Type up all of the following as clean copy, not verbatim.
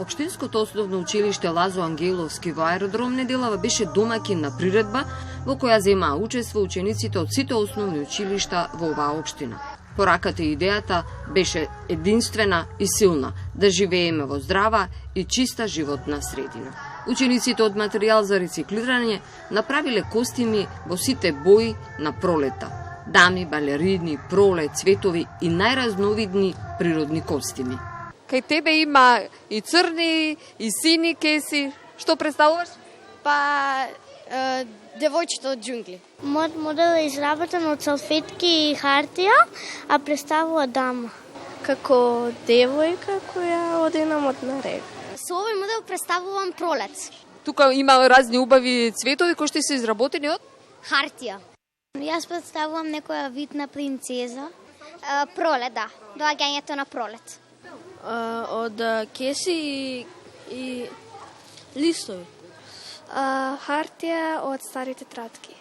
Општинското основно училиште Лазо Ангеловски во Аеродром неделава беше домаќин на приредба во која земаа учество учениците од сите основни училишта во оваа општина. Пораката и идејата беше единствена и силна да живееме во здрава и чиста животна средина. Учениците од материјал за рециклирање направиле костими во сите бои на пролета. Дами, балерини, пролет, цветови и најразновидни природни костими. Кај тебе има и црни, и сини кеси. Што представуваш? Па, девојчето од џунгли. Мојот модел е изработен од салфетки и хартија, а представува дама. Како девојка која оди на модна рега. Со овој модел представувам пролет. Тука има разни убави цветови кои што се изработени од Хартија. Јас представувам некоја вид на принцеза. Пролет, да. Доаѓањето на пролет. Од кеси и листови. Хартија од старите тетрадки.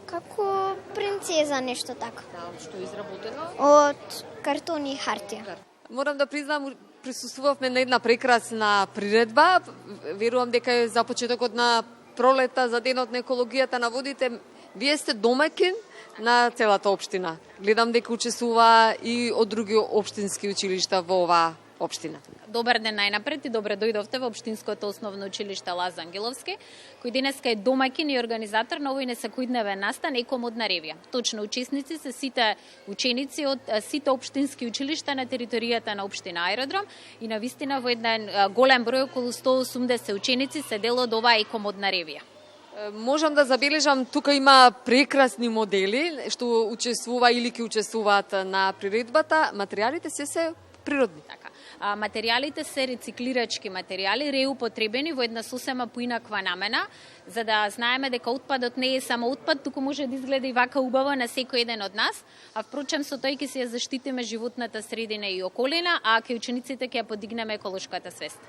Како принцеза, нешто така. што е изработено. Од картони и хартија. Морам да признам, присуствувавме на една прекрасна приредба. Верувам дека е за почетокот на пролета, за денот на екологијата на водите. Вие сте домаќин на целата општина. Гледам дека учествува и од други општински училишта во оваа општина. Добар ден најнапред и добре дојдовте во Општинското основно училиште Лазо Ангеловски, кој денеска е домаќин и организатор на овој несекојдневен настан Екомодна ревија. Точно учесници се сите ученици од сите општински училишта на територијата на општина Аеродром и на вистина во еден голем број, околу 180 ученици се дел од оваа Екомодна ревија. Можам да забележам, тука има прекрасни модели што учествува или ќе учествуваат на приредбата. Материјалите се природни. Така. Материјалите се рециклирачки материјали, реупотребени во една сосема поинаква намена, за да знаеме дека отпадот не е само отпад, туку може да изгледа и вака убаво на секој еден од нас, а впрочем со тој ќе се ја заштитиме животната средина и околина, а кај учениците ќе ја подигнеме еколошката свест.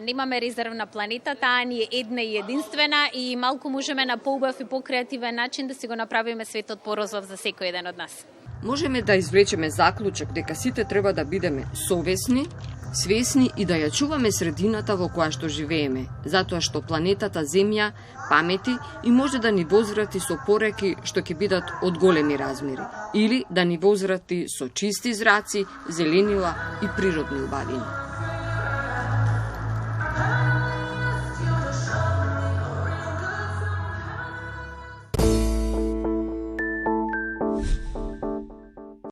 Немаме резервна планета, таа ни е една и единствена и малку можеме на поубав и покреативен начин да си го направиме светот порозов за секој еден од нас. Можеме да извлечеме заклучок дека сите треба да бидеме совесни, свесни и да ја чуваме средината во која што живееме, затоа што планетата Земја памети и може да ни возврати со пореки што ќе бидат од големи размери, или да ни возврати со чисти зраци, зеленила и природни убавини.